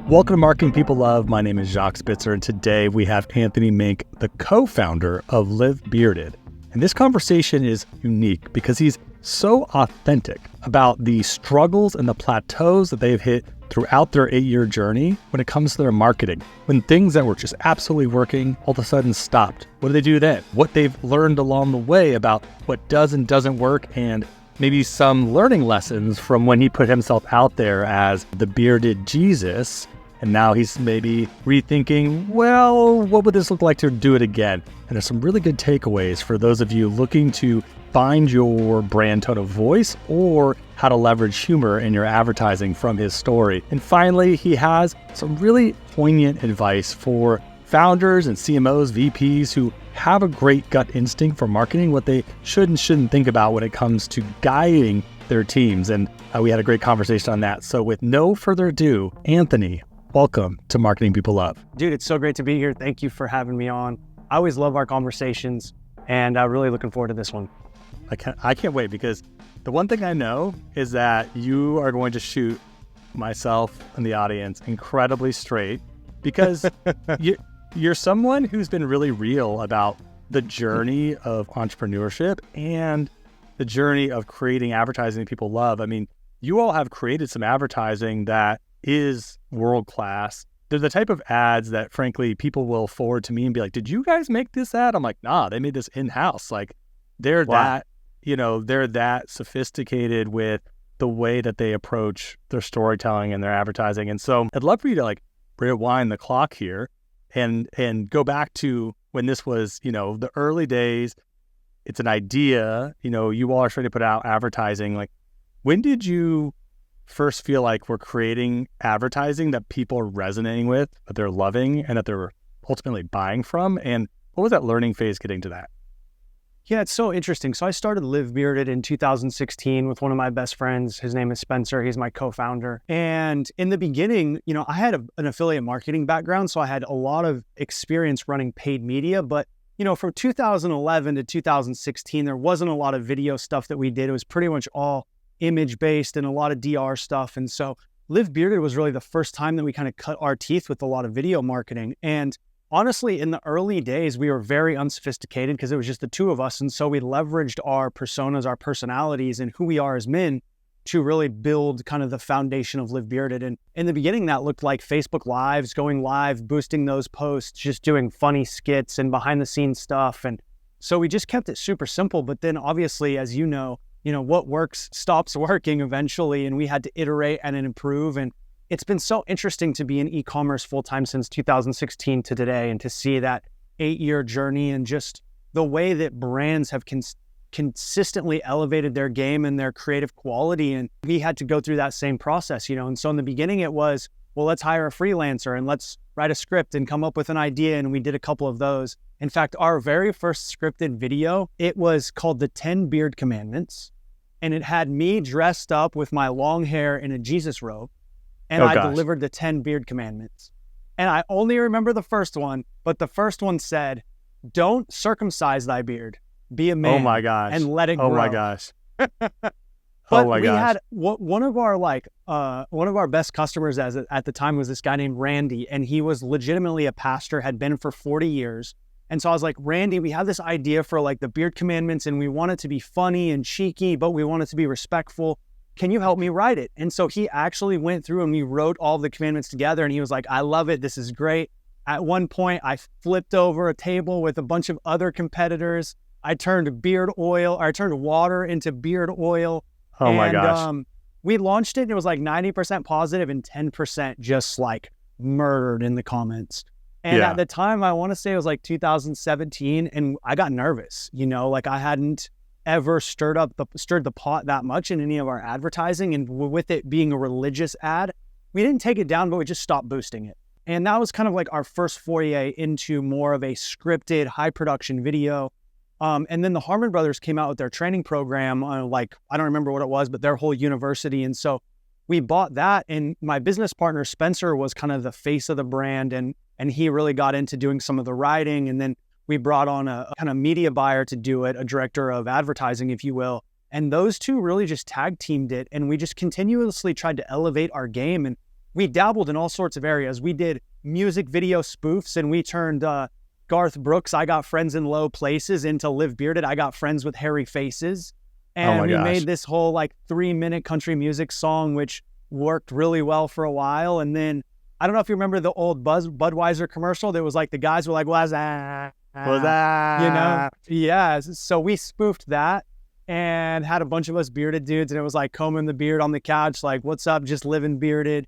Welcome to Marketing People Love. My name is Jacques Spitzer, and today we have Anthony Mink, the co-founder of Live Bearded. And this conversation is unique because he's so authentic about the struggles and the plateaus that they've hit throughout their 8-year journey when it comes to their marketing. When things that were just absolutely working all of a sudden stopped. What do they do then? What they've learned along the way about what does and doesn't work, and maybe some learning lessons from when he put himself out there as the bearded Jesus. And now he's maybe rethinking, well, what would this look like to do it again? And there's some really good takeaways for those of you looking to find your brand tone of voice or how to leverage humor in your advertising from his story. And finally, he has some really poignant advice for founders and CMOs, VPs who have a great gut instinct for marketing, what they should and shouldn't think about when it comes to guiding their teams. And we had a great conversation on that. So with no further ado, Anthony, welcome to Marketing People Love. Dude, it's so great to be here. Thank you for having me on. I always love our conversations, and I'm really looking forward to this one. I can't wait, because the one thing I know is that you are going to shoot myself and the audience incredibly straight, because you're someone who's been really real about the journey of entrepreneurship and the journey of creating advertising that people love. I mean, you all have created some advertising that is world-class. They're the type of ads that, frankly, people will forward to me and be like, did you guys make this ad? I'm like, nah, they made this in-house. Like, they're they're that sophisticated with the way that they approach their storytelling and their advertising. And so I'd love for you to like rewind the clock here and go back to when this was, the early days. It's an idea, you all are trying to put out advertising. Like, when did you first feel like we're creating advertising that people are resonating with, that they're loving, and that they're ultimately buying from? And what was that learning phase getting to that? Yeah, it's so interesting. So I started Live Bearded in 2016 with one of my best friends. His name is Spencer. He's my co-founder. And in the beginning, I had an affiliate marketing background, so I had a lot of experience running paid media. But, from 2011 to 2016, there wasn't a lot of video stuff that we did. It was pretty much all image-based and a lot of DR stuff. And so Live Bearded was really the first time that we kind of cut our teeth with a lot of video marketing. And honestly, in the early days, we were very unsophisticated because it was just the two of us. And so we leveraged our personas, our personalities, and who we are as men to really build kind of the foundation of Live Bearded. And in the beginning, that looked like Facebook Lives, going live, boosting those posts, just doing funny skits and behind the scenes stuff. And so we just kept it super simple. But then obviously, as you know, what works stops working eventually, and we had to iterate and improve. And it's been so interesting to be in e-commerce full-time since 2016 to today, and to see that 8-year journey and just the way that brands have consistently elevated their game and their creative quality. And we had to go through that same process, And so in the beginning it was, well, let's hire a freelancer and let's write a script and come up with an idea. And we did a couple of those. In fact, our very first scripted video, it was called The 10 Beard Commandments. And it had me dressed up with my long hair in a Jesus robe. And I delivered the 10 beard commandments. And I only remember the first one, but the first one said, don't circumcise thy beard, be a man. Oh my gosh. And let it grow. Oh my gosh. But we had one of our best customers at the time was this guy named Randy, and he was legitimately a pastor, had been for 40 years. And so I was like, Randy, we have this idea for like the beard commandments, and we want it to be funny and cheeky, but we want it to be respectful. Can you help me write it? And so he actually went through and we wrote all the commandments together, and he was like, I love it. This is great. At one point, I flipped over a table with a bunch of other competitors. I turned water into beard oil. Oh my gosh. We launched it, and it was like 90% positive and 10% just like murdered in the comments. And at the time, I want to say it was like 2017, and I got nervous, like I hadn't ever stirred the pot that much in any of our advertising. And with it being a religious ad, we didn't take it down, but we just stopped boosting it. And that was kind of like our first foray into more of a scripted, high production video. And then the Harmon brothers came out with their training program, I don't remember what it was, but their whole university. And so we bought that, and my business partner, Spencer, was kind of the face of the brand, and he really got into doing some of the writing. And then we brought on a kind of media buyer to do it, a director of advertising, if you will. And those two really just tag teamed it. And we just continuously tried to elevate our game. And we dabbled in all sorts of areas. We did music video spoofs, and we turned Garth Brooks, I Got Friends in Low Places, into Live Bearded, I Got Friends with Hairy Faces. And we made this whole like 3-minute country music song, which worked really well for a while. And then I don't know if you remember the old Budweiser commercial that was like the guys were like, "What's that? Was that?" You know? Yeah. So we spoofed that and had a bunch of us bearded dudes, and it was like combing the beard on the couch, like, "What's up? Just living bearded."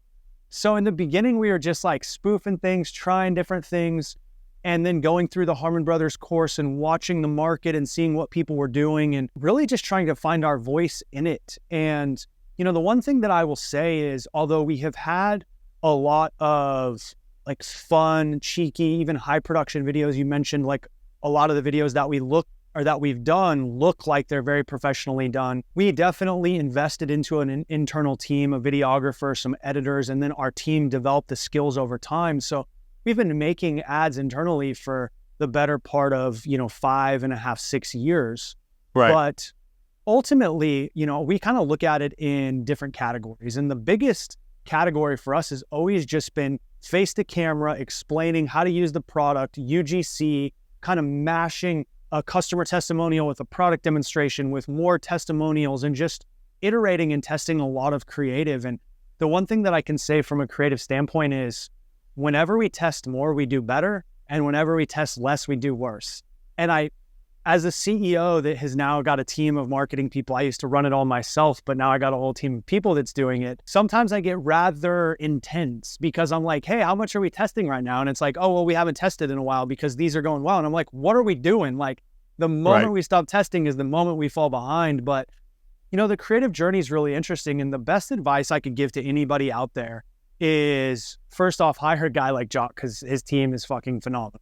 So in the beginning, we were just like spoofing things, trying different things, and then going through the Harmon Brothers course and watching the market and seeing what people were doing and really just trying to find our voice in it. And, you know, the one thing that I will say is, although we have had a lot of like fun, cheeky, even high production videos, you mentioned like a lot of the videos that we've done look like they're very professionally done. We definitely invested into an internal team, a videographer, some editors, and then our team developed the skills over time. So we've been making ads internally for the better part of, 5.5, 6 years. Right. But ultimately, we kind of look at it in different categories. And the biggest category for us has always just been face to camera, explaining how to use the product, UGC, kind of mashing a customer testimonial with a product demonstration with more testimonials, and just iterating and testing a lot of creative. And the one thing that I can say from a creative standpoint is, whenever we test more, we do better. And whenever we test less, we do worse. And as a CEO that has now got a team of marketing people, I used to run it all myself, but now I got a whole team of people that's doing it. Sometimes I get rather intense because I'm like, "Hey, how much are we testing right now?" And it's like, "Oh, well, we haven't tested in a while because these are going well." And I'm like, "What are we doing?" Like, the moment we stop testing is the moment we fall behind. But, the creative journey is really interesting. And the best advice I could give to anybody out there is, first off, hire a guy like Jock, because his team is fucking phenomenal.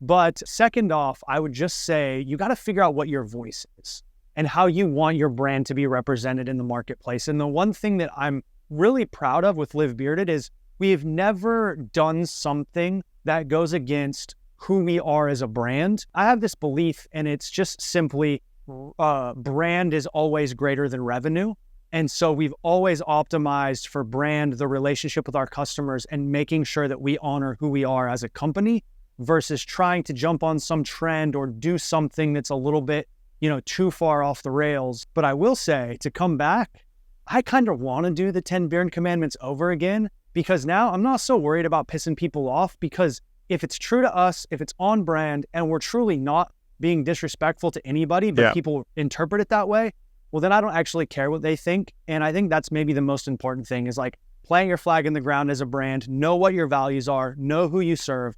But second off, I would just say you got to figure out what your voice is and how you want your brand to be represented in the marketplace. And the one thing that I'm really proud of with Live Bearded is we've never done something that goes against who we are as a brand. I have this belief, and it's just simply brand is always greater than revenue. And so we've always optimized for brand, the relationship with our customers, and making sure that we honor who we are as a company versus trying to jump on some trend or do something that's a little bit, too far off the rails. But I will say, to come back, I kind of want to do the 10 Beard Commandments over again, because now I'm not so worried about pissing people off, because if it's true to us, if it's on brand, and we're truly not being disrespectful to anybody, but people interpret it that way, well, then I don't actually care what they think. And I think that's maybe the most important thing, is like playing your flag in the ground as a brand, know what your values are, know who you serve.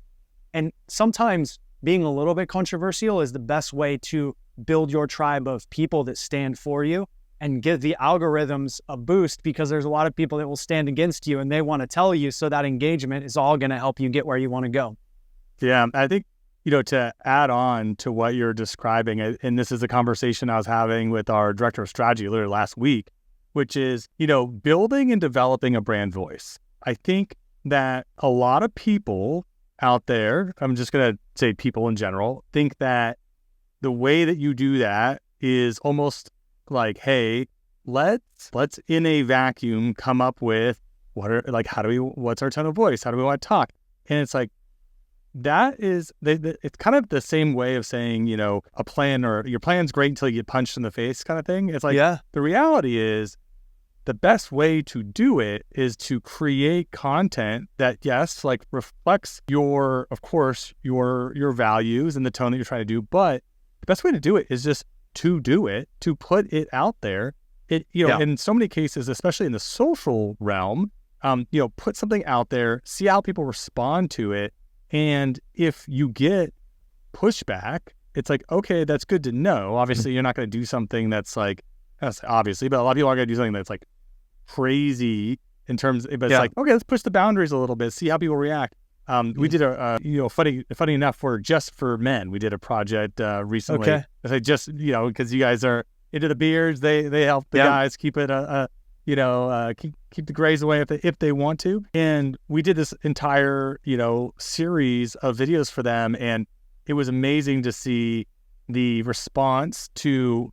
And sometimes being a little bit controversial is the best way to build your tribe of people that stand for you and give the algorithms a boost, because there's a lot of people that will stand against you and they want to tell you. So that engagement is all going to help you get where you want to go. Yeah, I think, to add on to what you're describing, and this is a conversation I was having with our director of strategy literally last week, which is, building and developing a brand voice. I think that a lot of people out there, I'm just going to say people in general, think that the way that you do that is almost like, hey, let's in a vacuum come up with what's our tone of voice? How do we want to talk? And it's like, that is, it's kind of the same way of saying, a plan, or your plan's great until you get punched in the face kind of thing. It's like, the reality is the best way to do it is to create content that, yes, like reflects your values and the tone that you're trying to do. But the best way to do it is just to do it, to put it out there. In so many cases, especially in the social realm, put something out there, see how people respond to it. And if you get pushback, it's like, okay, that's good to know. Obviously, you're not going to do something that's like, obviously, but a lot of people are going to do something that's like crazy in terms, but it's like, okay, let's push the boundaries a little bit, see how people react. We did funny enough, for men, we did a project recently. Okay. I just, because you guys are into the beards, they help the guys keep it keep the grays away if they want to. And we did this entire, series of videos for them. And it was amazing to see the response to,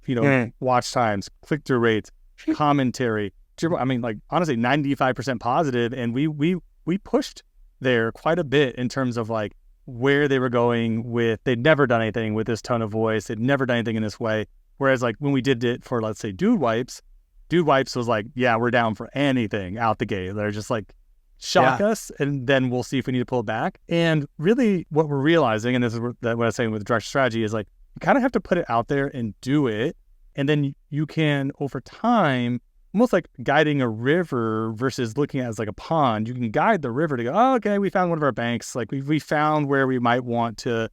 watch times, click-through rates, commentary, I mean, like honestly, 95% positive, and we pushed there quite a bit in terms of like where they were going with. They'd never done anything with this tone of voice. They'd never done anything in this way. Whereas like when we did it for, let's say, Dude Wipes was like, yeah, we're down for anything out the gate. They're just like, shock us, and then we'll see if we need to pull it back. And really what we're realizing, and this is what I was saying with direct strategy, is like you kind of have to put it out there and do it. And then you can, over time, almost like guiding a river versus looking at it as like a pond, you can guide the river to go, oh, okay, we found one of our banks. Like we found where we might want to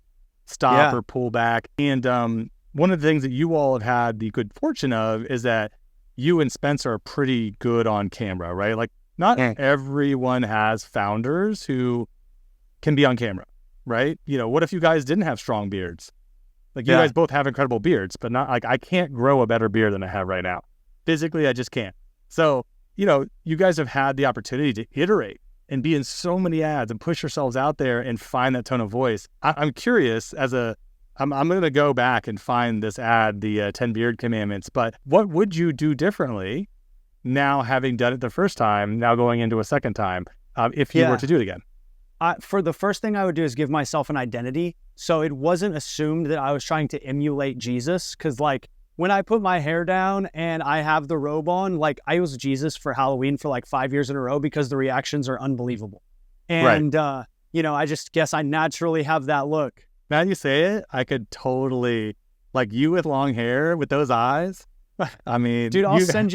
stop or pull back. And one of the things that you all have had the good fortune of is that you and Spencer are pretty good on camera, right? Like not everyone has founders who can be on camera, right? You know, what if you guys didn't have strong beards? Like you guys both have incredible beards, but not like I can't grow a better beard than I have right now. Physically, I just can't. So, you know, you guys have had the opportunity to iterate and be in so many ads and push yourselves out there and find that tone of voice. I'm curious I'm going to go back and find this ad, the 10 Beard Commandments, but what would you do differently now having done it the first time, now going into a second time, if you were to do it again? For the first thing I would do is give myself an identity. So it wasn't assumed that I was trying to emulate Jesus. Cause like when I put my hair down and I have the robe on, like I was Jesus for Halloween for like 5 years in a row because the reactions are unbelievable. And, you know, I just guess I naturally have that look. Now you say it, I could totally, like you with long hair with those eyes. I mean, dude, I'll send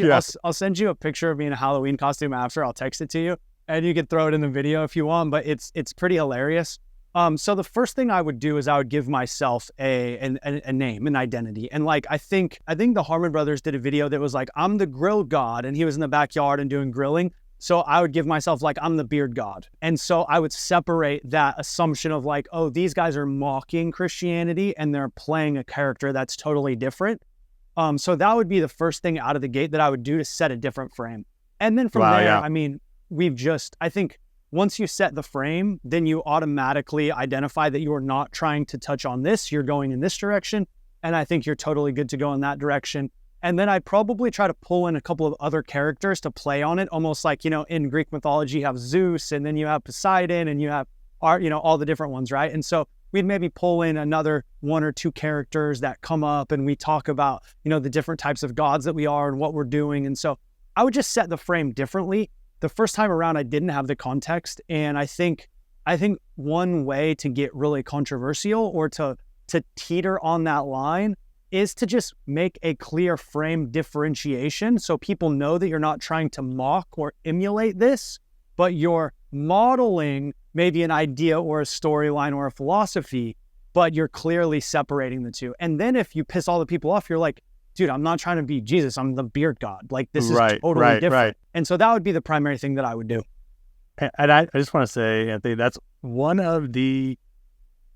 you a picture of me in a Halloween costume after. I'll text it to you. And you can throw it in the video if you want, but it's pretty hilarious. So the first thing I would do is I would give myself a name, an identity. And like, I think the Harmon brothers did a video that was like, I'm the grill god, and he was in the backyard and doing grilling. So I would give myself like, I'm the beard god. And so I would separate that assumption of like, oh, these guys are mocking Christianity and they're playing a character that's totally different. So that would be the first thing out of the gate that I would do to set a different frame. And then from there, I mean, I think once you set the frame, then you automatically identify that you are not trying to touch on this, you're going in this direction. And I think you're totally good to go in that direction. And then I'd probably try to pull in a couple of other characters to play on it, almost like, you know, in Greek mythology, you have Zeus, and then you have Poseidon, and you have, you know, all the different ones, right? And so we'd maybe pull in another one or two characters that come up, and we talk about, you know, the different types of gods that we are and what we're doing. And so I would just set the frame differently. The first time around, I didn't have the context. And I think one way to get really controversial or to teeter on that line is to just make a clear frame differentiation so people know that you're not trying to mock or emulate this, but you're modeling maybe an idea or a storyline or a philosophy, but you're clearly separating the two. And then if you piss all the people off, you're like, dude, I'm not trying to be Jesus. I'm the beard god. Like this is totally different. Right. And so that would be the primary thing that I would do. And I just want to say, Anthony, that's one of the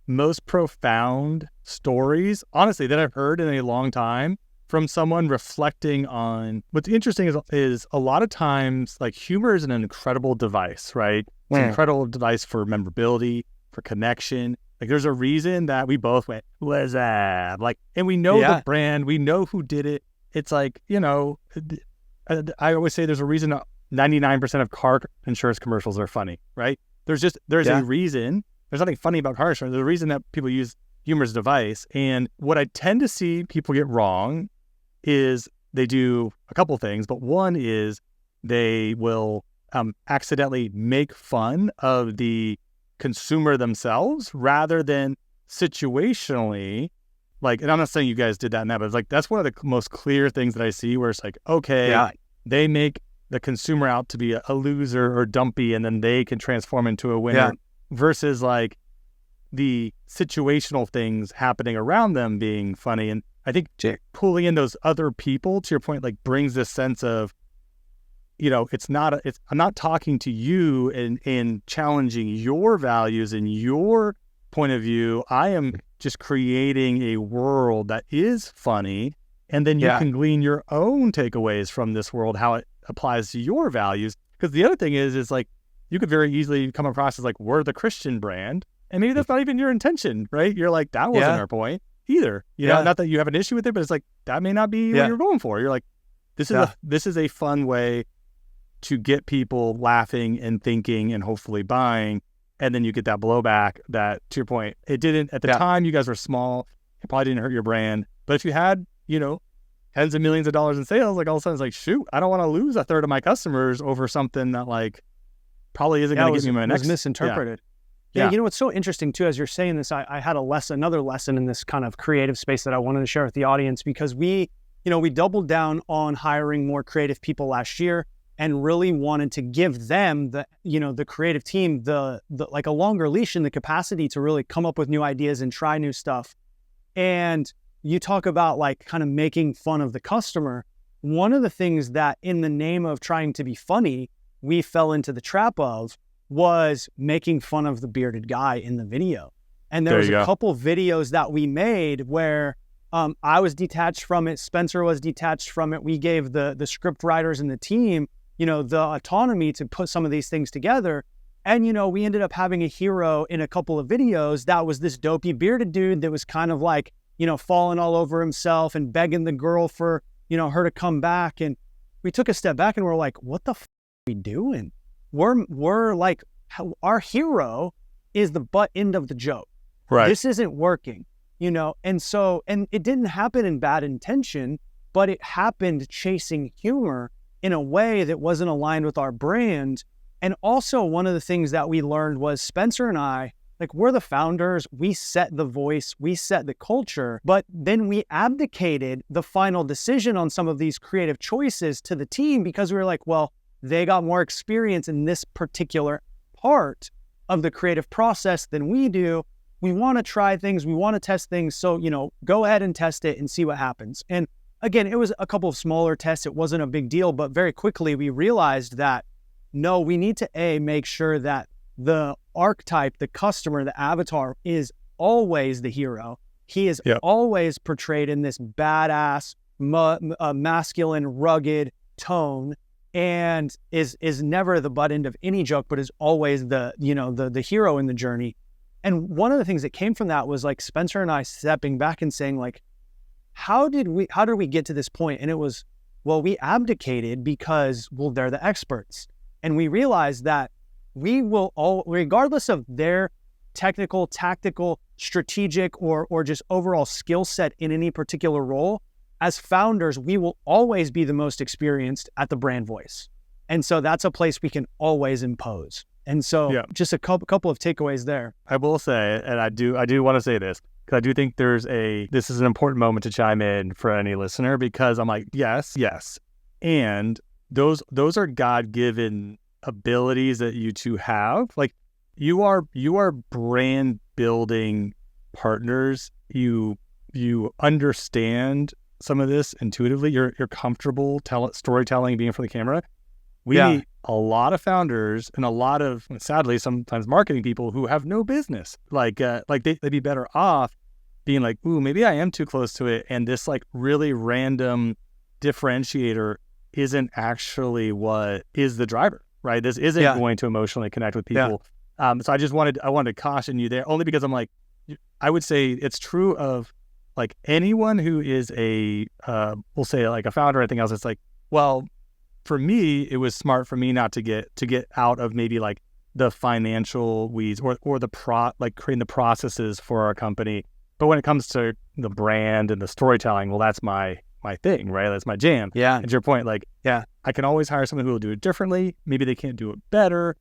most profound stories, honestly, that I've heard in a long time from someone reflecting on what's interesting is a lot of times like humor is an incredible device, right? It's an incredible device for memorability, for connection. Like there's a reason that we both went, what is that? Like, and we know the brand, we know who did it. It's like, you know, I always say there's a reason 99% of car insurance commercials are funny, right? There's a reason. There's nothing funny about car insurance. There's a reason that people use humor as a device. And what I tend to see people get wrong is they do a couple things, but one is they will accidentally make fun of the consumer themselves rather than situationally, like, and I'm not saying you guys did that and that, but it's like, that's one of the most clear things that I see where it's like, okay, they make the consumer out to be a loser or dumpy, and then they can transform into a winner versus like the situational things happening around them being funny. And I think pulling in those other people, to your point, like brings this sense of, you know, I'm not talking to you and challenging your values and your point of view. I am just creating a world that is funny. And then you can glean your own takeaways from this world, how it applies to your values. Because the other thing is like, you could very easily come across as like, we're the Christian brand. And maybe that's not even your intention, right? You're like, that wasn't our point either. You know, not that you have an issue with it, but it's like, that may not be what you're going for. You're like, this is a fun way to get people laughing and thinking and hopefully buying. And then you get that blowback that, to your point, it didn't, at the time, you guys were small. It probably didn't hurt your brand. But if you had, tens of millions of dollars in sales, like all of a sudden it's like, shoot, I don't want to lose a third of my customers over something that like probably isn't going to get me my next. It was misinterpreted. Yeah. What's so interesting too, as you're saying this, I had another lesson in this kind of creative space that I wanted to share with the audience, because we doubled down on hiring more creative people last year and really wanted to give them the creative team, the like a longer leash and the capacity to really come up with new ideas and try new stuff. And you talk about like kind of making fun of the customer. One of the things that in the name of trying to be funny, we fell into the trap of was making fun of the bearded guy in the video. And there was a couple videos that we made where I was detached from it. Spencer was detached from it. We gave the script writers and the team, the autonomy to put some of these things together. And, we ended up having a hero in a couple of videos that was this dopey bearded dude that was kind of like, falling all over himself and begging the girl for, her to come back. And we took a step back and we're like, what the f are we doing? We're like, our hero is the butt end of the joke. Right. This isn't working, and it didn't happen in bad intention, but it happened chasing humor in a way that wasn't aligned with our brand. And also one of the things that we learned was Spencer and I, like, we're the founders, we set the voice, we set the culture, but then we abdicated the final decision on some of these creative choices to the team because we were like, well, they got more experience in this particular part of the creative process than we do. We want to try things, we want to test things. So, go ahead and test it and see what happens. And again, it was a couple of smaller tests. It wasn't a big deal, but very quickly we realized that, no, we need to make sure that the archetype, the customer, the avatar is always the hero. He is always portrayed in this badass, masculine, rugged tone, and is never the butt end of any joke, but is always the hero in the journey. And one of the things that came from that was like Spencer and I stepping back and saying like, how did we get to this point? And it was, well, we abdicated because, well, they're the experts. And we realized that we will all, regardless of their technical, tactical, strategic, or just overall skill set in any particular role, as founders, we will always be the most experienced at the brand voice. And so that's a place we can always impose. And so just a couple of takeaways there. I will say, and I do want to say this, because I do think this is an important moment to chime in for any listener, because I'm like, yes. And those are God-given abilities that you two have. Like you are brand building partners. You understand some of this intuitively. You're comfortable storytelling, being in front of the camera. We meet a lot of founders and a lot of, sadly, sometimes marketing people who have no business. Like they'd be better off being like, ooh, maybe I am too close to it, and this like really random differentiator isn't actually what is the driver, right? This isn't going to emotionally connect with people. So I wanted to caution you there, only because I'm like, I would say it's true of like anyone who is we'll say like a founder or anything else. It's like, well, for me, it was smart for me not to get out of maybe like the financial weeds or creating the processes for our company. But when it comes to the brand and the storytelling, well, that's my thing, right? That's my jam. Yeah. And to your point, like, I can always hire someone who will do it differently. Maybe they can't do it better,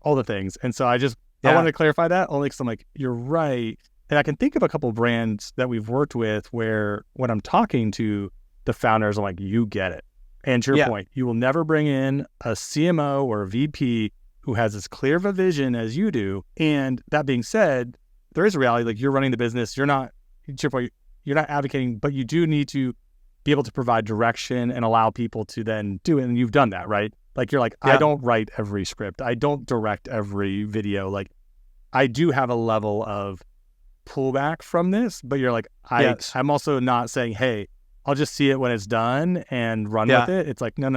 all the things. And so I wanted to clarify that only because I'm like, you're right. And I can think of a couple of brands that we've worked with where when I'm talking to the founders, I'm like, you get it. And to your point, you will never bring in a CMO or a VP who has as clear of a vision as you do. And that being said, there is a reality, like you're running the business, you're not advocating, but you do need to be able to provide direction and allow people to then do it. And you've done that, right? Like you're like, I don't write every script. I don't direct every video. Like I do have a level of pullback from this, but you're like, I'm also not saying, hey, I'll just see it when it's done and run with it. It's like, no,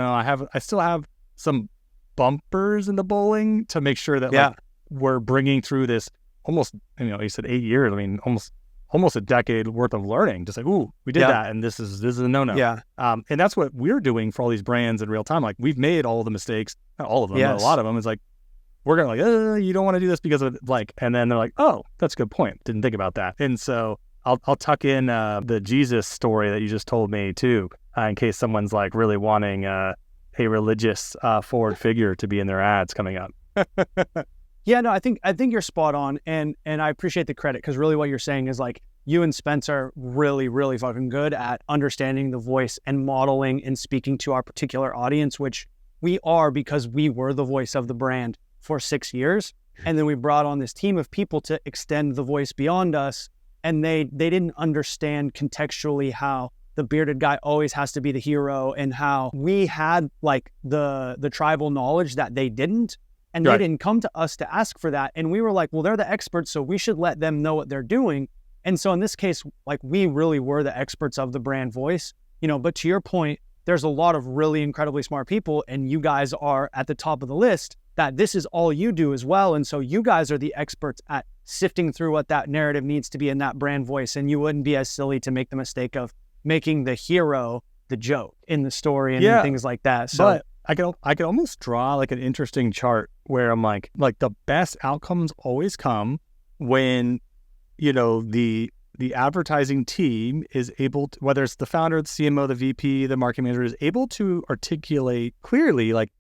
I still have some bumpers in the bowling to make sure that like we're bringing through this almost, you said 8 years. I mean, almost almost a decade worth of learning. Just like, ooh, we did that, and this is a no-no. Yeah. And that's what we're doing for all these brands in real time. Like, we've made all the mistakes, not all of them, but a lot of them. It's like, we're gonna like, you don't want to do this because of like, and then they're like, oh, that's a good point. Didn't think about that. And so I'll tuck in the Jesus story that you just told me too, in case someone's like really wanting a religious forward figure to be in their ads coming up. Yeah, no, I think you're spot on, and I appreciate the credit, because really what you're saying is like, you and Spence are really, really fucking good at understanding the voice and modeling and speaking to our particular audience, which we are because we were the voice of the brand for 6 years. And then we brought on this team of people to extend the voice beyond us. And they didn't understand contextually how the bearded guy always has to be the hero, and how we had like the tribal knowledge that they didn't. And they didn't come to us to ask for that. And we were like, well, they're the experts, so we should let them know what they're doing. And so in this case, like, we really were the experts of the brand voice, but to your point, there's a lot of really incredibly smart people, and you guys are at the top of the list, that this is all you do as well. And so you guys are the experts at sifting through what that narrative needs to be in that brand voice. And you wouldn't be as silly to make the mistake of making the hero the joke in the story and things like that. So, but I could almost draw like an interesting chart where I'm like the best outcomes always come when, the advertising team is able to, whether it's the founder, the CMO, the VP, the marketing manager, is able to articulate clearly, like,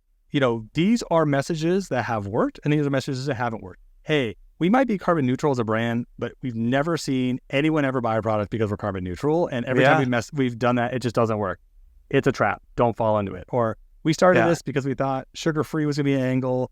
these are messages that have worked and these are messages that haven't worked. Hey, we might be carbon neutral as a brand, but we've never seen anyone ever buy a product because we're carbon neutral. And every time we've done that, it just doesn't work. It's a trap. Don't fall into it. Or we started this because we thought sugar-free was going to be an angle.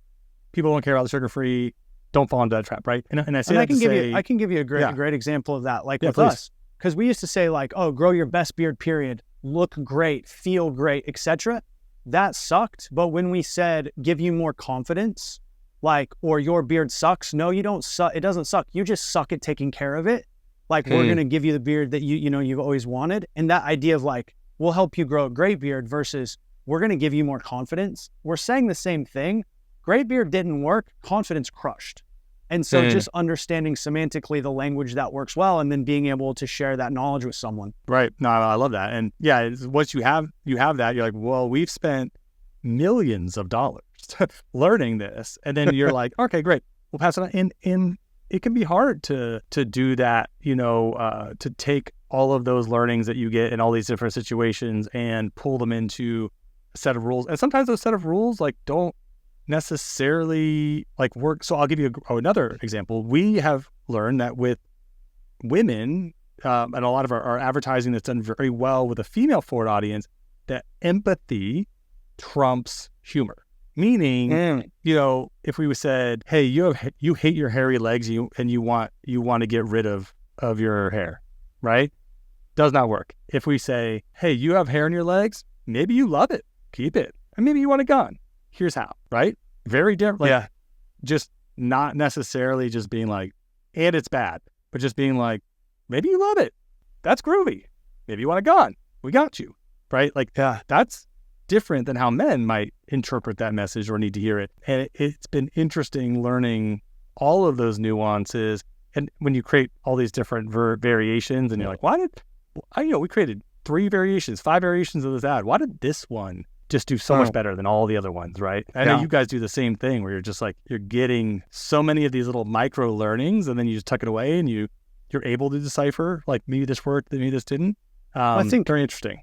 People don't care about the sugar-free. Don't fall into that trap, right? And I say that I can give you a great example of that, like with us. Because we used to say like, oh, grow your best beard, period. Look great, feel great, etc. That sucked. But when we said give you more confidence, like, or your beard sucks. No, you don't suck. It doesn't suck. You just suck at taking care of it. Like, we're going to give you the beard that you've always wanted. And that idea of like, we'll help you grow a great beard versus we're going to give you more confidence. We're saying the same thing. Great beard didn't work. Confidence crushed. And so just understanding semantically the language that works well, and then being able to share that knowledge with someone. Right. No, I love that. And yeah, once you have that, you're like, well, we've spent millions of dollars learning this. And then you're like, okay, great. We'll pass it on. And it can be hard to do that, to take all of those learnings that you get in all these different situations and pull them into a set of rules. And sometimes those set of rules like don't necessarily like work. So I'll give you another example. We have learned that with women, and a lot of our advertising that's done very well with a female forward audience, that empathy trumps humor. Meaning, if we said, hey, you hate your hairy legs, and you want to get rid of your hair, right? Does not work. If we say, hey, you have hair in your legs, maybe you love it, keep it, and maybe you want it gone. Here's how, right? Very different. Like, just not necessarily just being like, and it's bad, but just being like, maybe you love it. That's groovy. Maybe you want it gone. We got you, right? Like, that's different than how men might interpret that message or need to hear it. And it's been interesting learning all of those nuances. And when you create all these different variations, and you're like, we created 3 variations, 5 variations of this ad. Why did this one just do so much better than all the other ones, right? I know you guys do the same thing where you're just like, you're getting so many of these little micro learnings, and then you just tuck it away and you're able to decipher, like, maybe this worked, maybe this didn't. I think very interesting.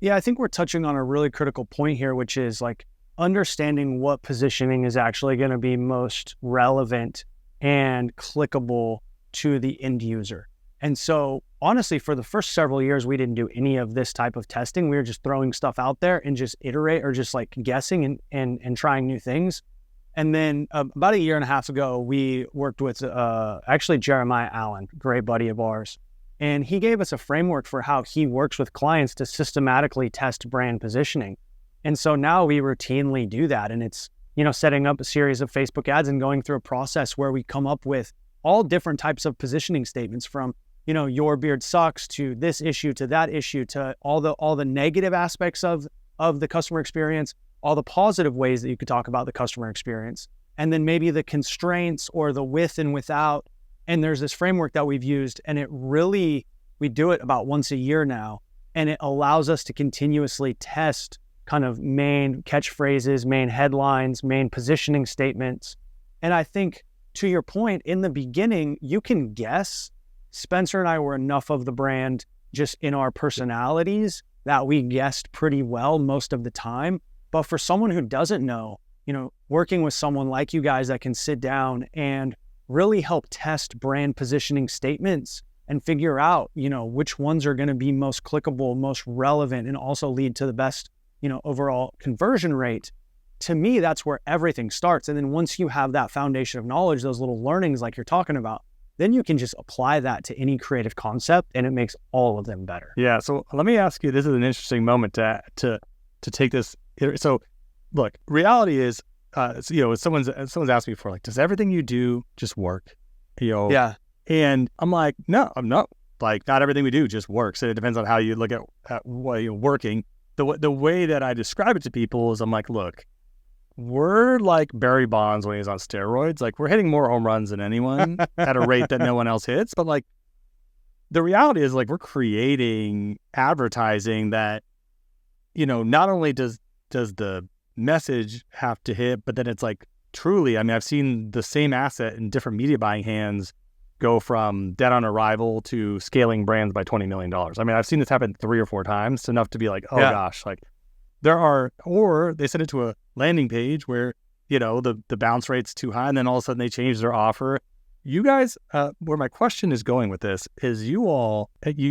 Yeah, I think we're touching on a really critical point here, which is like understanding what positioning is actually going to be most relevant and clickable to the end user. And so honestly, for the first several years, we didn't do any of this type of testing. We were just throwing stuff out there and just iterate, or just like guessing and trying new things. And then about a year and a half ago, we worked with actually Jeremiah Allen, great buddy of ours. And he gave us a framework for how he works with clients to systematically test brand positioning. And so now we routinely do that. And it's, setting up a series of Facebook ads and going through a process where we come up with all different types of positioning statements, from, your beard sucks, to this issue, to that issue, to all the negative aspects of the customer experience, all the positive ways that you could talk about the customer experience, and then maybe the constraints or the with and without. And there's this framework that we've used, and we do it about once a year now. And it allows us to continuously test kind of main catchphrases, main headlines, main positioning statements. And I think to your point, in the beginning, you can guess. Spencer and I were enough of the brand just in our personalities that we guessed pretty well most of the time. But for someone who doesn't know, working with someone like you guys that can sit down and really help test brand positioning statements and figure out, which ones are going to be most clickable, most relevant, and also lead to the best, overall conversion rate. To me, that's where everything starts. And then once you have that foundation of knowledge, those little learnings like you're talking about, then you can just apply that to any creative concept, and it makes all of them better. Yeah. So let me ask you, this is an interesting moment to take this. So look, reality is, someone's asked me before, like, does everything you do just work? Yeah. And I'm like, no, like, not everything we do just works. It depends on how you look at what you're working. The way that I describe it to people is, I'm like, look, we're like Barry Bonds when he was on steroids. Like, we're hitting more home runs than anyone at a rate that no one else hits. But like, the reality is, like, we're creating advertising that, not only does the message have to hit, but then it's like, truly, I mean, I've seen the same asset in different media buying hands go from dead on arrival to scaling brands by $20 million. I mean, I've seen this happen 3 or 4 times, enough to be like, oh gosh, like, or they send it to a landing page where, the bounce rate's too high, and then all of a sudden they change their offer. You guys, where my question is going with this is, you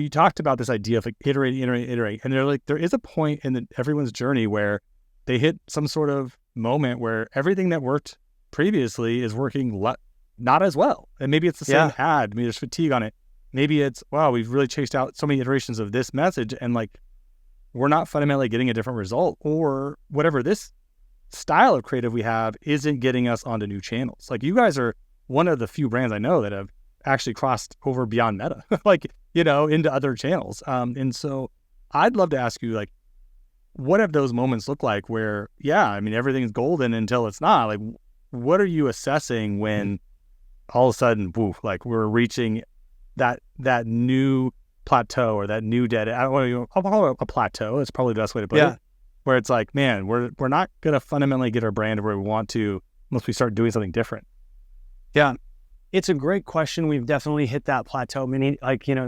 talked about this idea of like iterate. And they're like, there is a point in everyone's journey where they hit some sort of moment where everything that worked previously is working not as well. And maybe it's the same ad. Maybe there's fatigue on it. Maybe it's, wow, we've really chased out so many iterations of this message, and like, we're not fundamentally getting a different result, or whatever this style of creative we have isn't getting us onto new channels. Like, you guys are one of the few brands I know that have actually crossed over beyond Meta, like, into other channels. And so I'd love to ask you, like, what have those moments look like where, everything's golden until it's not? Like, what are you assessing when all of a sudden, like, we're reaching that new plateau, or that new dead? I'll call it a plateau. It's probably the best way to put it. Where it's like, man, we're not going to fundamentally get our brand where we want to unless we start doing something different. Yeah, it's a great question. We've definitely hit that plateau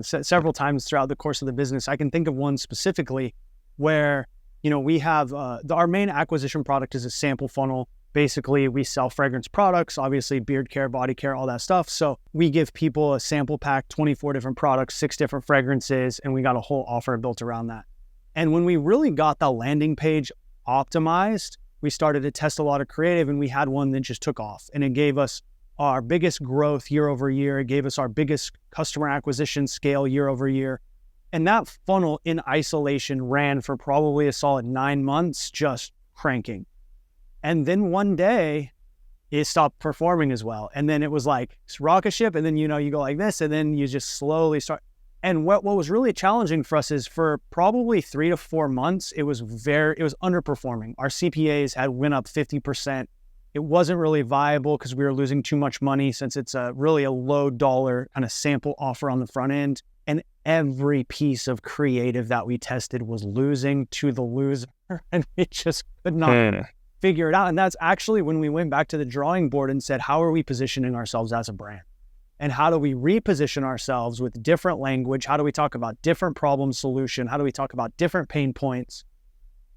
several times throughout the course of the business. I can think of one specifically where, we have our main acquisition product is a sample funnel. Basically, we sell fragrance products, obviously beard care, body care, all that stuff. So we give people a sample pack, 24 different products, 6 different fragrances, and we got a whole offer built around that. And when we really got the landing page optimized, we started to test a lot of creative, and we had one that just took off, and it gave us our biggest growth year over year. It gave us our biggest customer acquisition scale year over year. And that funnel in isolation ran for probably a solid 9 months, just cranking. And then one day it stopped performing as well. And then it was like rocket ship. And then, you go like this, and then you just slowly start. And what was really challenging for us is, for probably 3 to 4 months, it was underperforming. Our CPAs had went up 50%. It wasn't really viable because we were losing too much money, since it's really a low dollar kind of sample offer on the front end. And every piece of creative that we tested was losing to the loser. And we just could not figure it out. And that's actually when we went back to the drawing board and said, how are we positioning ourselves as a brand? And how do we reposition ourselves with different language? How do we talk about different problem solution? How do we talk about different pain points?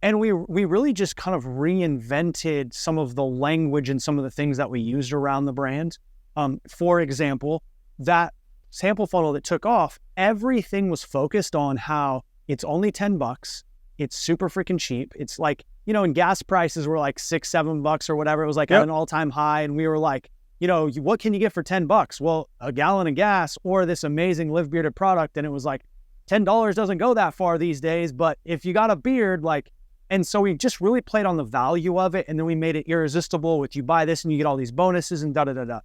And we really just kind of reinvented some of the language and some of the things that we used around the brand. For example, that sample funnel that took off, everything was focused on how it's only $10. It's super freaking cheap. It's like, and gas prices were like $6-7 or whatever. It was like at an all-time high. And we were like, what can you get for $10? Well, a gallon of gas or this amazing Live Bearded product. And it was like, $10 doesn't go that far these days, but if you got a beard, and so we just really played on the value of it. And then we made it irresistible with, you buy this and you get all these bonuses and da-da-da-da.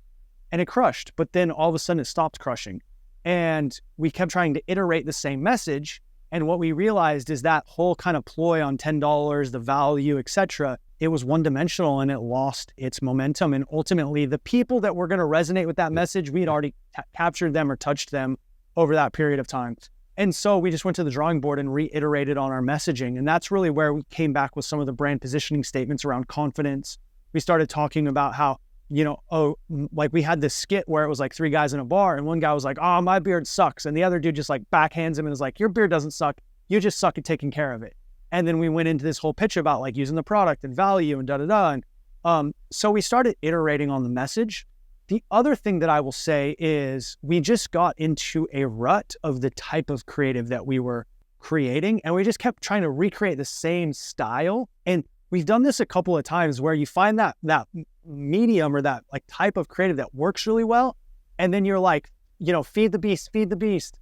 And it crushed, but then all of a sudden it stopped crushing. And we kept trying to iterate the same message. And what we realized is that whole kind of ploy on $10, the value, etc., it was one dimensional and it lost its momentum. And ultimately, the people that were going to resonate with that message, we had already captured them or touched them over that period of time. And so we just went to the drawing board and reiterated on our messaging. And that's really where we came back with some of the brand positioning statements around confidence. We started talking about how, like we had this skit where it was like 3 guys in a bar and one guy was like, oh, my beard sucks. And the other dude just like backhands him and is like, your beard doesn't suck. You just suck at taking care of it. And then we went into this whole pitch about like using the product and value and da-da-da. And so we started iterating on the message. The other thing that I will say is we just got into a rut of the type of creative that we were creating. And we just kept trying to recreate the same style. And we've done this a couple of times where you find that medium or that like type of creative that works really well. And then you're like, feed the beast, feed the beast.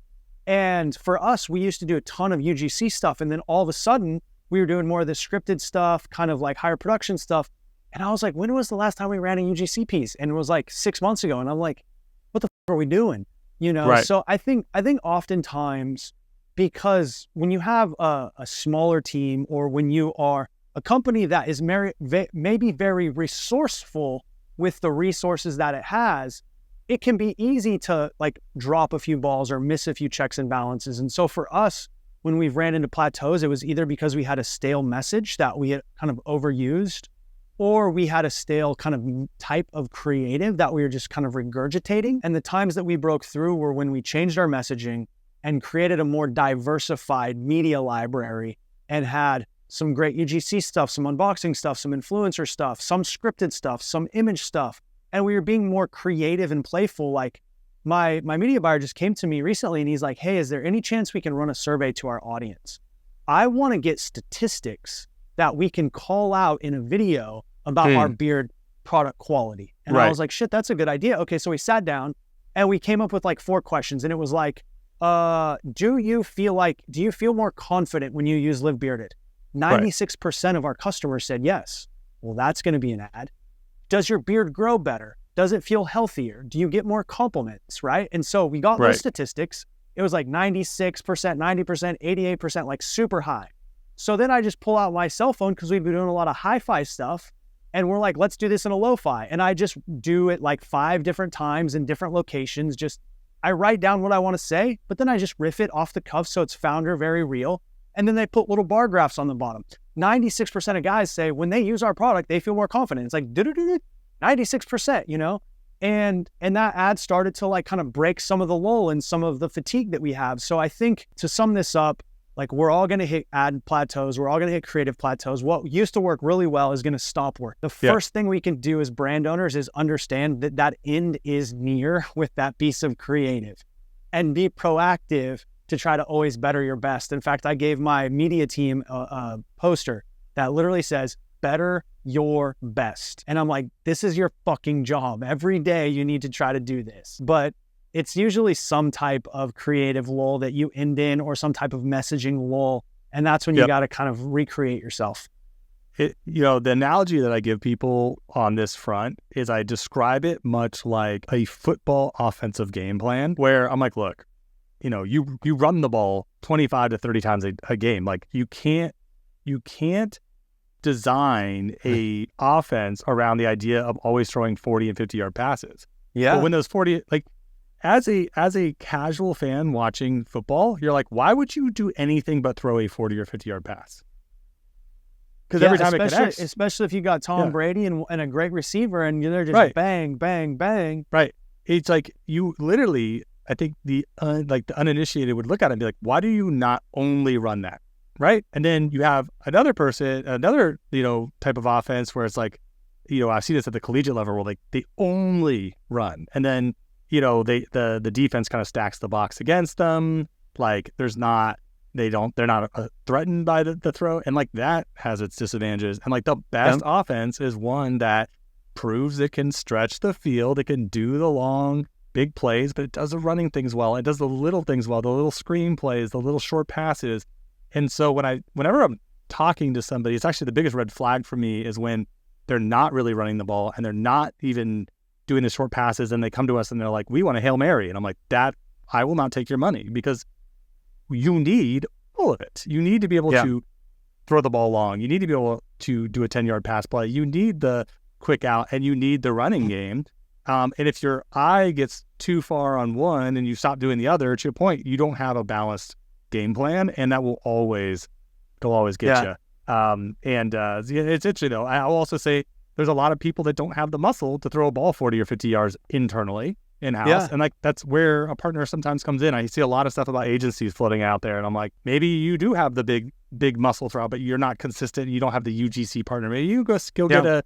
And for us, we used to do a ton of UGC stuff. And then all of a sudden we were doing more of the scripted stuff, kind of like higher production stuff. And I was like, when was the last time we ran a UGC piece? And it was like 6 months ago. And I'm like, what the are we doing? Right. So I think oftentimes, because when you have a smaller team or when you are a company that is maybe very resourceful with the resources that it has, it can be easy to like drop a few balls or miss a few checks and balances. And so for us, when we've ran into plateaus, it was either because we had a stale message that we had kind of overused, or we had a stale kind of type of creative that we were just kind of regurgitating. And the times that we broke through were when we changed our messaging and created a more diversified media library and had some great UGC stuff, some unboxing stuff, some influencer stuff, some scripted stuff, some image stuff. And we were being more creative and playful. Like my media buyer just came to me recently and he's like, hey, is there any chance we can run a survey to our audience? I want to get statistics that we can call out in a video about our beard product quality. And I was like, shit, that's a good idea. Okay, so we sat down and we came up with like 4 questions. And it was like, do you feel more confident when you use Live Bearded? 96% of our customers said yes. Well, that's going to be an ad. Does your beard grow better? Does it feel healthier? Do you get more compliments, right? And so we got those statistics. It was like 96%, 90%, 88%, like super high. So then I just pull out my cell phone because we've been doing a lot of hi-fi stuff. And we're like, let's do this in a lo-fi. And I just do it like 5 different times in different locations. I write down what I want to say, but then I just riff it off the cuff so it's founder, very real. And then they put little bar graphs on the bottom. 96% of guys say when they use our product, they feel more confident. It's like 96%, And that ad started to like kind of break some of the lull and some of the fatigue that we have. So I think to sum this up, like we're all going to hit ad plateaus. We're all going to hit creative plateaus. What used to work really well is going to stop work. The first thing we can do as brand owners is understand that end is near with that piece of creative and be proactive to try to always better your best. In fact, I gave my media team a poster that literally says, better your best. And I'm like, this is your fucking job. Every day you need to try to do this. But it's usually some type of creative lull that you end in or some type of messaging lull. And that's when you got to kind of recreate yourself. The analogy that I give people on this front is I describe it much like a football offensive game plan where I'm like, look, you run the ball 25 to 30 times a game. Like you can't design a offense around the idea of always throwing 40 and 50 yard passes. Yeah. But when those 40, like as a casual fan watching football, you're like, why would you do anything but throw a 40 or 50 yard pass? Because every time it connects. Especially if you got Tom Brady and a great receiver and they're just bang, bang, bang. Right. It's like you literally, I think the uninitiated would look at it and be like, why do you not only run that? Right. And then you have another type of offense where it's like, I've seen this at the collegiate level where they only run. And then, the defense kind of stacks the box against them. Like they're not threatened by the throw. And like that has its disadvantages. And like the best offense is one that proves it can stretch the field. It can do the long, big plays, but it does the running things well. It does the little things well, the little screen plays, the little short passes. And so whenever I'm talking to somebody, it's actually the biggest red flag for me is when they're not really running the ball and they're not even doing the short passes and they come to us and they're like, we want a Hail Mary. And I'm like, I will not take your money because you need all of it. You need to be able to throw the ball long. You need to be able to do a 10-yard pass play. You need the quick out and you need the running game. And if your eye gets too far on one and you stop doing the other, to your point, you don't have a balanced game plan, and that will always get you. It's interesting though. I'll also say there's a lot of people that don't have the muscle to throw a ball 40 or 50 yards internally in-house. And like, that's where a partner sometimes comes in. I see a lot of stuff about agencies floating out there, and I'm like, maybe you do have the big muscle throw, but you're not consistent. You don't have the UGC partner. Maybe you go get a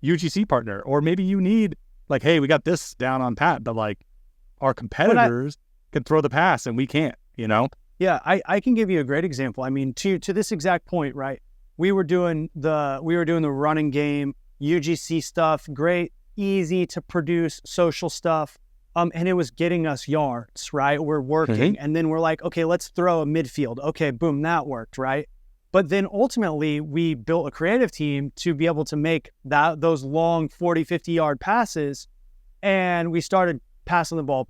UGC partner, or maybe you need like, hey, we got this down on pat, but like our competitors can throw the pass and we can't, Yeah, I can give you a great example. I mean, to this exact point, right? We were doing the running game, UGC stuff, great, easy to produce social stuff. And it was getting us yards, right? We're working. And then we're like, okay, let's throw a midfield. Okay, boom, that worked, right? But then ultimately we built a creative team to be able to make those long 40, 50 yard passes. And we started passing the ball.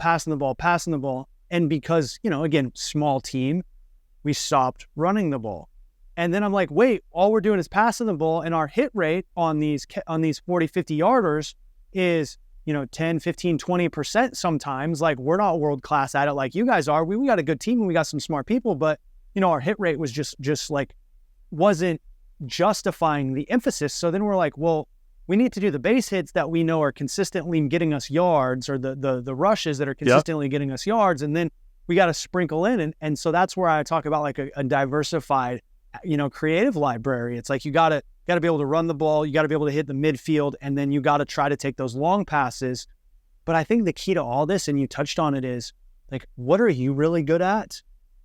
And because, again, small team, we stopped running the ball. And then I'm like, wait, all we're doing is passing the ball, and our hit rate on these 40, 50 yarders is, 10, 15, 20% sometimes. Like, we're not world class at it like you guys are. We got a good team and we got some smart people, but our hit rate was just like, wasn't justifying the emphasis. So then we're like, well, we need to do the base hits that we know are consistently getting us yards, or the rushes that are consistently getting us yards. And then we got to sprinkle in. And so that's where I talk about like a diversified, creative library. It's like, you got to be able to run the ball. You got to be able to hit the midfield, and then you got to try to take those long passes. But I think the key to all this, and you touched on it, is like, what are you really good at?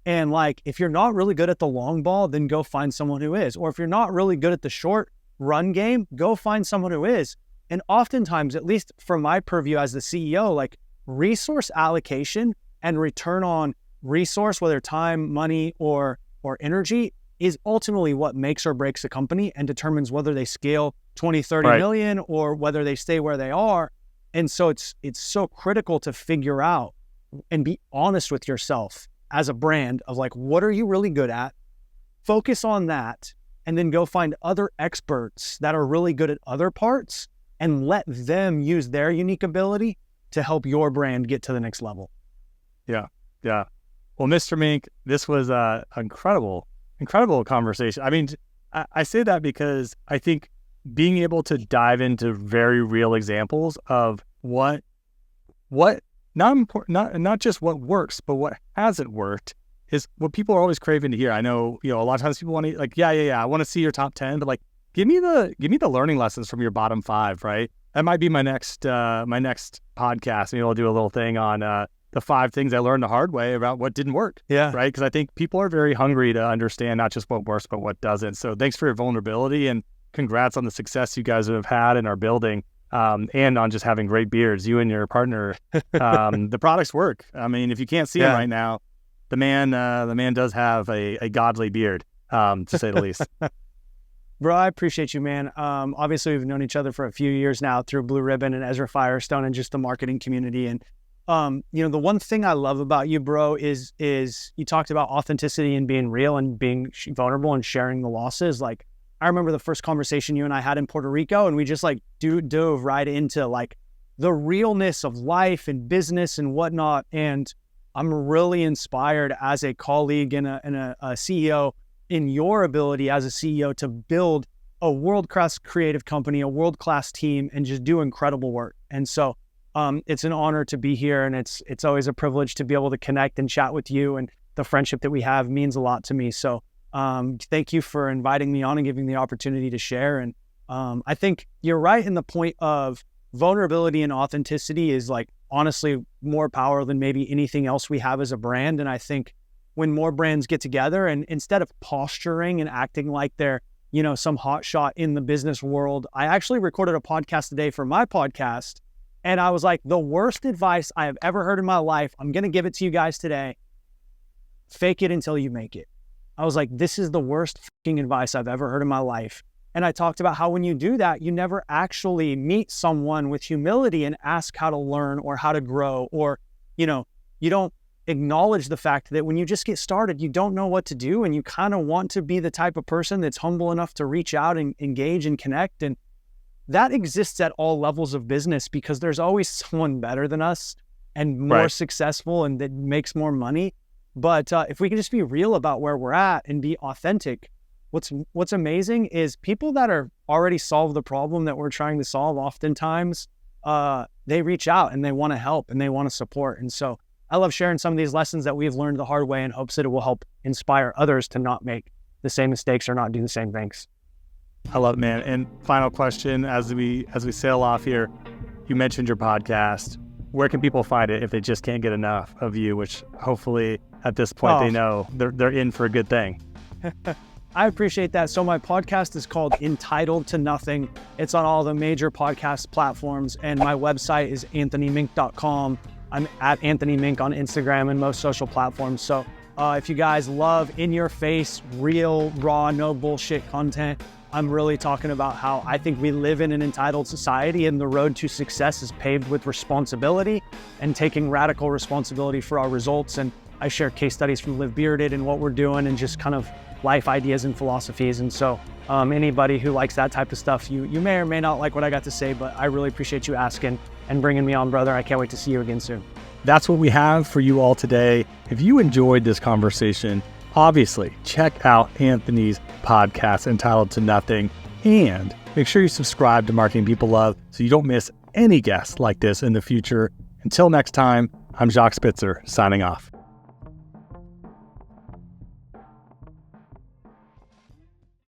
And like, if you're not really good at the long ball, then go find someone who is. Or if you're not really good at the short run game, go find someone who is. And oftentimes, at least from my purview as the CEO, like, resource allocation and return on resource, whether time, money, or energy, is ultimately what makes or breaks a company and determines whether they scale 20, 30 million or whether they stay where they are. And so it's so critical to figure out and be honest with yourself as a brand of like, what are you really good at? Focus on that, and then go find other experts that are really good at other parts and let them use their unique ability to help your brand get to the next level. Yeah. Well, Mr. Mink, this was an incredible conversation. I mean, I say that because I think being able to dive into very real examples of what not just what works, but what hasn't worked is what people are always craving to hear. I know, a lot of times people want to like, I want to see your top 10, but like, give me the learning lessons from your bottom 5, right? That might be my next podcast. Maybe I'll do a little thing on the 5 things I learned the hard way about what didn't work. Yeah. Right. Because I think people are very hungry to understand not just what works, but what doesn't. So thanks for your vulnerability, and congrats on the success you guys have had and are building, and on just having great beards, you and your partner. The products work. I mean, if you can't see him right now, the man does have a godly beard, to say the least. Bro, I appreciate you, man. Obviously we've known each other for a few years now through Blue Ribbon and Ezra Firestone and just the marketing community. And the one thing I love about you, bro, is you talked about authenticity and being real and being vulnerable and sharing the losses. Like, I remember the first conversation you and I had in Puerto Rico, and we just like dove right into like the realness of life and business and whatnot. And I'm really inspired as a colleague and a CEO in your ability as a CEO to build a world-class creative company, a world-class team, and just do incredible work. And so it's an honor to be here, and it's always a privilege to be able to connect and chat with you, and the friendship that we have means a lot to me. So thank you for inviting me on and giving me the opportunity to share. And I think you're right in the point of vulnerability and authenticity is like honestly more power than maybe anything else we have as a brand. And I think when more brands get together and instead of posturing and acting like they're, some hot shot in the business world, I actually recorded a podcast today for my podcast. And I was like, the worst advice I have ever heard in my life, I'm going to give it to you guys today. Fake it until you make it. I was like, this is the worst fucking advice I've ever heard in my life. And I talked about how when you do that, you never actually meet someone with humility and ask how to learn or how to grow, or, you don't acknowledge the fact that when you just get started, you don't know what to do, and you kind of want to be the type of person that's humble enough to reach out and engage and connect. And that exists at all levels of business because there's always someone better than us and more successful and that makes more money. But if we can just be real about where we're at and be authentic, what's amazing is people that are already solved the problem that we're trying to solve, oftentimes they reach out and they want to help and they want to support. And so I love sharing some of these lessons that we've learned the hard way in hopes that it will help inspire others to not make the same mistakes or not do the same things. I love it, man. And final question, as we sail off here, you mentioned your podcast. Where can people find it if they just can't get enough of you, which hopefully at this point they know they're in for a good thing? I appreciate that. So my podcast is called Entitled to Nothing. It's on all the major podcast platforms, and my website is anthonymink.com. I'm at Anthony Mink on Instagram and most social platforms. So if you guys love in-your-face, real, raw, no bullshit content, I'm really talking about how I think we live in an entitled society, and the road to success is paved with responsibility and taking radical responsibility for our results. And I share case studies from Live Bearded and what we're doing and just kind of life ideas and philosophies. And so anybody who likes that type of stuff, you may or may not like what I got to say, but I really appreciate you asking and bringing me on, brother. I can't wait to see you again soon. That's what we have for you all today. If you enjoyed this conversation, obviously check out Anthony's podcast, Entitled to Nothing, and make sure you subscribe to Marketing People Love so you don't miss any guests like this in the future. Until next time, I'm Jacques Spitzer, signing off.